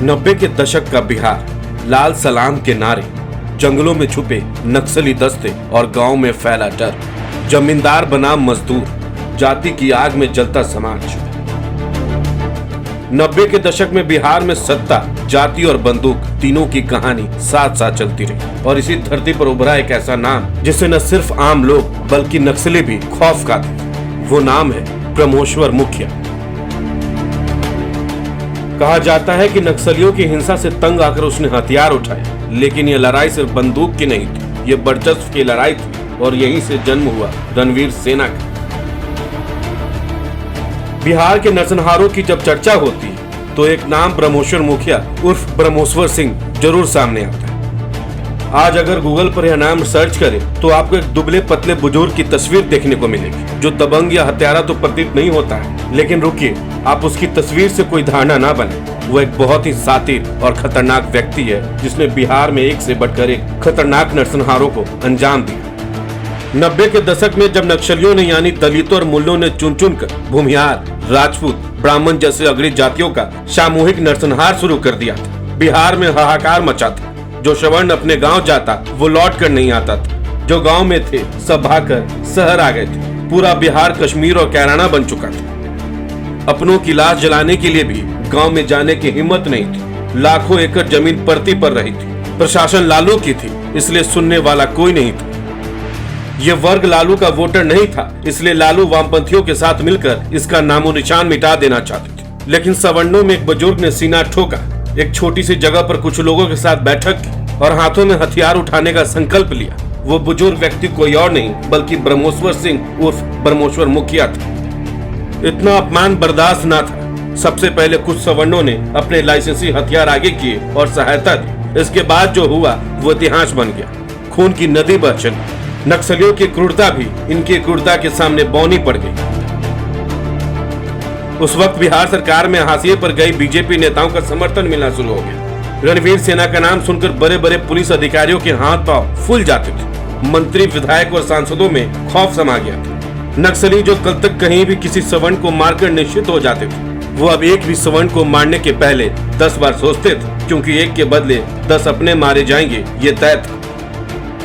90 के दशक का बिहार, लाल सलाम के नारे, जंगलों में छुपे नक्सली दस्ते और गांव में फैला डर, जमींदार बनाम मजदूर, जाति की आग में जलता समाज। 90 के दशक में बिहार में सत्ता, जाति और बंदूक तीनों की कहानी साथ साथ चलती रही और इसी धरती पर उभरा एक ऐसा नाम जिसे न सिर्फ आम लोग बल्कि नक्सली भी खौफ खाते थे। वो नाम है ब्रह्मोश्वर मुखिया। कहा जाता है कि नक्सलियों की हिंसा से तंग आकर उसने हथियार उठाए, लेकिन यह लड़ाई सिर्फ बंदूक की नहीं थी, ये वर्चस्व की लड़ाई थी और यहीं से जन्म हुआ रणवीर सेना का। बिहार के नरसंहारों की जब चर्चा होती है तो एक नाम ब्रह्मोश्वर मुखिया उर्फ ब्रह्मोश्वर सिंह जरूर सामने आता है। आज अगर गूगल पर यह नाम सर्च करें तो आपको एक दुबले पतले बुजुर्ग की तस्वीर देखने को मिलेगी जो दबंग या हत्यारा तो प्रतीत नहीं होता है, लेकिन रुकिए, आप उसकी तस्वीर से कोई धारणा ना बने। वो एक बहुत ही शातिर और खतरनाक व्यक्ति है जिसने बिहार में एक से बढ़कर एक खतरनाक नरसंहारों को अंजाम दिया। 90 के दशक में जब नक्सलियों ने यानी दलितों और मुल्लों ने चुन चुन कर भूमिहार, राजपूत, ब्राह्मण जैसे अग्रणी जातियों का सामूहिक नरसंहार शुरू कर दिया था, बिहार में हाहाकार मचा था। जो सवर्ण अपने गांव जाता वो लौट कर नहीं आता था, जो गांव में थे सब भागकर शहर आ गए थे। पूरा बिहार कश्मीर और कैराना बन चुका था। अपनों की लाश जलाने के लिए भी गांव में जाने की हिम्मत नहीं थी। लाखों एकड़ जमीन परती पर रही थी। प्रशासन लालू की थी, इसलिए सुनने वाला कोई नहीं था। ये वर्ग लालू का वोटर नहीं था, इसलिए लालू वामपंथियों के साथ मिलकर इसका नामो निशान मिटा देना चाहते थे। लेकिन सवर्णों में एक बुजुर्ग ने सीना ठोका, एक छोटी सी जगह पर कुछ लोगों के साथ बैठक की और हाथों में हथियार उठाने का संकल्प लिया। वो बुजुर्ग व्यक्ति कोई और नहीं बल्कि ब्रह्मोश्वर सिंह उर्फ ब्रह्मोश्वर मुखिया था। इतना अपमान बर्दाश्त न था। सबसे पहले कुछ सवर्णों ने अपने लाइसेंसी हथियार आगे किए और सहायता दी। इसके बाद जो हुआ वो इतिहास बन गया। खून की नदी बह चली। नक्सलियों की क्रूरता भी इनकी क्रूरता के सामने बौनी पड़ गई। उस वक्त बिहार सरकार में हाशिए पर गई बीजेपी नेताओं का समर्थन मिलना शुरू हो गया। रणवीर सेना का नाम सुनकर बड़े बड़े पुलिस अधिकारियों के हाथ पांव फूल जाते थे। मंत्री, विधायक और सांसदों में खौफ समा गया था। नक्सली जो कल तक कहीं भी किसी सवर्ण को मारकर निश्चित हो जाते थे, वो अब एक भी सवर्ण को मारने के पहले 10 बार सोचते थे, क्योंकि एक के बदले 10 अपने मारे जाएंगे, ये तय था।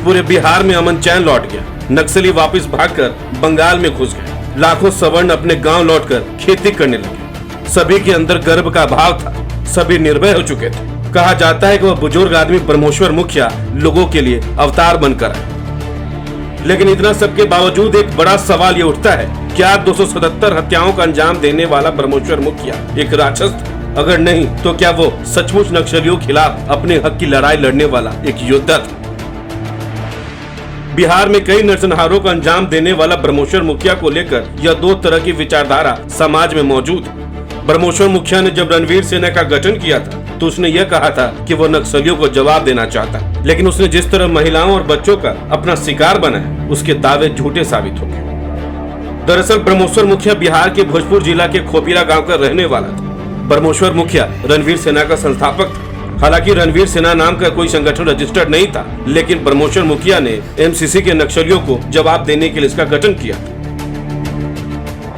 पूरे बिहार में अमन चैन लौट गया। नक्सली वापस भागकर बंगाल में घुस गए। लाखों सवर्ण अपने गांव लौटकर खेती करने लगे। सभी के अंदर गर्व का भाव था। सभी निर्भय हो चुके थे। कहा जाता है कि वह बुजुर्ग आदमी ब्रह्मोश्वर मुखिया लोगों के लिए अवतार बनकर आए। लेकिन इतना सबके बावजूद एक बड़ा सवाल ये उठता है, क्या 277 हत्याओं का अंजाम देने वाला ब्रह्मोश्वर मुखिया एक राक्षस था? अगर नहीं तो क्या वो सचमुच नक्सलियों के खिलाफ अपने हक की लड़ाई लड़ने वाला एक योद्धा था? बिहार में कई नरसंहारों का अंजाम देने वाला ब्रह्मोश्वर मुखिया को लेकर यह दो तरह की विचारधारा समाज में मौजूद है। ब्रह्मोश्वर मुखिया ने जब रणवीर सेना का गठन किया था तो उसने यह कहा था कि वह नक्सलियों को जवाब देना चाहता, लेकिन उसने जिस तरह महिलाओं और बच्चों का अपना शिकार बनाया, उसके दावे झूठे साबित हो गए। दरअसल ब्रह्मोश्वर मुखिया बिहार के भोजपुर जिला के खोपीरा गाँव का रहने वाला था। ब्रह्मोश्वर मुखिया रणवीर सेना का संस्थापक था। हालांकि रणवीर सेना नाम का कोई संगठन रजिस्टर्ड नहीं था, लेकिन ब्रह्मोश्वर मुखिया ने एमसीसी के नक्सलियों को जवाब देने के लिए इसका गठन किया था।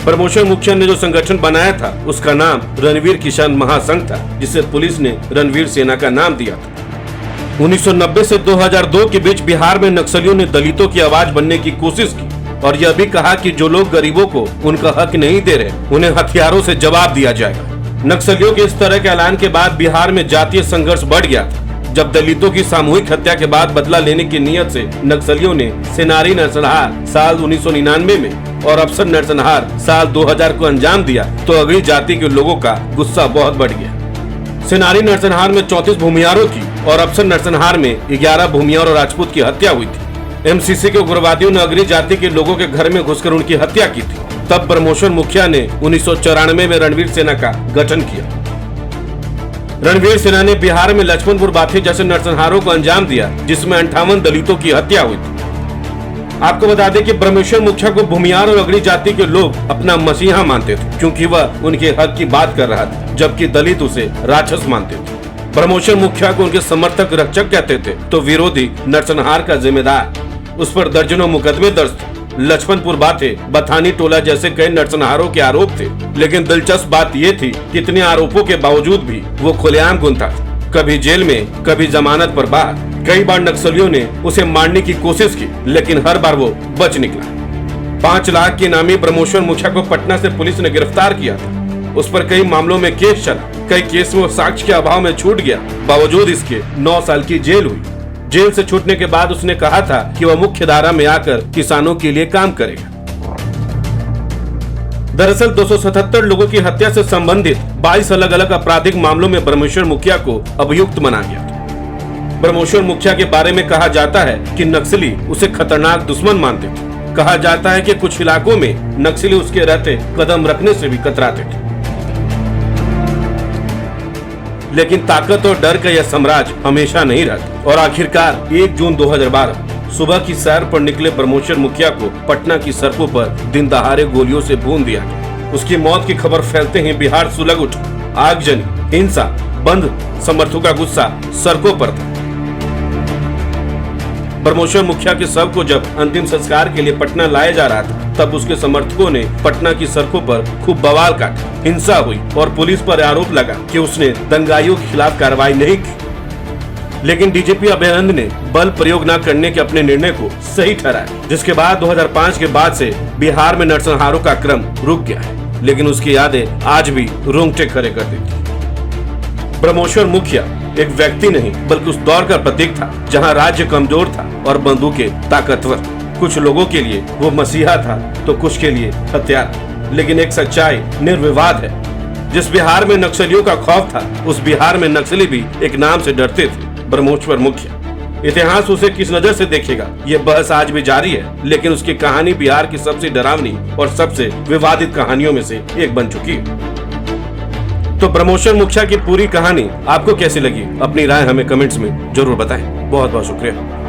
ब्रह्मोश्वर मुखिया ने जो संगठन बनाया था उसका नाम रणवीर किसान महासंघ था, जिसे पुलिस ने रणवीर सेना का नाम दिया था। 1990 से 2002 के बीच बिहार में नक्सलियों ने दलितों की आवाज बनने की कोशिश की और यह भी कहा कि जो लोग गरीबों को उनका हक नहीं दे रहे, उन्हें हथियारों से जवाब दिया जाएगा। नक्सलियों के इस तरह के ऐलान के बाद बिहार में जातीय संघर्ष बढ़ गया था। जब दलितों की सामूहिक हत्या के बाद बदला लेने की नीयत से नक्सलियों ने सेनारी नरसंहार साल 1999 में और अफसर नरसंहार साल 2000 को अंजाम दिया तो अगली जाति के लोगों का गुस्सा बहुत बढ़ गया। सेनारी नरसंहार में 34 भूमिहारों की और अफसर नरसंहार में 11 भूमिहार और राजपूत की हत्या हुई थी। एमसीसी के उग्रवादियों ने अगली जाति के लोगों के घर में घुसकर उनकी हत्या की थी। तब ब्रह्मोश्वर मुखिया ने 1994 में रणवीर सेना का गठन किया। रणवीर सेना ने बिहार में लक्ष्मणपुर बाथी जैसे नरसंहारों को अंजाम दिया, जिसमें 58 दलितों की हत्या हुई थी। आपको बता दें कि ब्रह्मोश्वर मुखिया को भूमिहार और अगली जाति के लोग अपना मसीहा मानते थे, क्योंकि वह उनके हक की बात कर रहा था, जबकि दलित उसे राक्षस मानते थे। ब्रह्मोश्वर मुखिया को उनके समर्थक रक्षक कहते थे, तो विरोधी नरसंहार का जिम्मेदार। उस पर दर्जनों मुकदमे दर्ज थे। लक्ष्मणपुर बाटे, बथानी टोला जैसे कई नरसंहारों के आरोप थे। लेकिन दिलचस्प बात ये थी कि इतने आरोपों के बावजूद भी वो खुलेआम घूमता था, कभी जेल में, कभी जमानत पर बाहर। कई बार नक्सलियों ने उसे मारने की कोशिश की, लेकिन हर बार वो बच निकला। 5 लाख के नामी ब्रह्मोश्वर मुखिया को पटना से पुलिस ने गिरफ्तार किया था। उस पर कई मामलों में केस चला, कई केस में वो साक्ष्य के अभाव में छूट गया। बावजूद इसके 9 साल की जेल हुई। जेल से छूटने के बाद उसने कहा था कि वह मुख्य धारा में आकर किसानों के लिए काम करेगा। दरअसल 277 लोगों की हत्या से संबंधित 22 अलग अलग आपराधिक मामलों में ब्रह्मोश्वर मुखिया को अभियुक्त बना गया था। ब्रह्मोश्वर मुखिया के बारे में कहा जाता है कि नक्सली उसे खतरनाक दुश्मन मानते थे। कहा जाता है कि कुछ इलाकों में नक्सली उसके रहते कदम रखने से भी कतराते थे। लेकिन ताकत और डर का यह साम्राज्य हमेशा नहीं रहता और आखिरकार 1 जून 2012 सुबह की सैर पर निकले ब्रह्मोश्वर मुखिया को पटना की सड़कों पर दिन दहाड़े गोलियों से भून दिया गया। उसकी मौत की खबर फैलते ही बिहार सुलग उठा। आगजनी, हिंसा, बंद समर्थकों का गुस्सा सड़कों पर था। ब्रह्मोश्वर मुखिया के शव को जब अंतिम संस्कार के लिए पटना लाया जा रहा था, तब उसके समर्थकों ने पटना की सड़कों पर खूब बवाल काटा। हिंसा हुई और पुलिस पर आरोप लगा कि उसने दंगाइयों के खिलाफ कार्रवाई नहीं की। लेकिन डीजीपी अभयानंद ने बल प्रयोग न करने के अपने निर्णय को सही ठहराया, जिसके बाद 2005 के बाद से बिहार में नरसंहारों का क्रम रुक गया है। लेकिन उसकी यादें आज भी रोंगटे खड़े कर देती। ब्रह्मोश्वर मुखिया एक व्यक्ति नहीं बल्कि उस दौर का प्रतीक था जहां राज्य कमजोर था और बंदूकें ताकतवर। कुछ लोगों के लिए वो मसीहा था तो कुछ के लिए हत्यारा। लेकिन एक सच्चाई निर्विवाद है, जिस बिहार में नक्सलियों का खौफ था, उस बिहार में नक्सली भी एक नाम से डरते थे, ब्रह्मोश्वर मुखिया। इतिहास उसे किस नजर से देखेगा, ये बहस आज भी जारी है। लेकिन उसकी कहानी बिहार की सबसे डरावनी और सबसे विवादित कहानियों में से एक बन चुकी है। तो ब्रह्मोश्वर मुखिया की पूरी कहानी आपको कैसी लगी? अपनी राय हमें कमेंट्स में जरूर बताएं। बहुत बहुत शुक्रिया।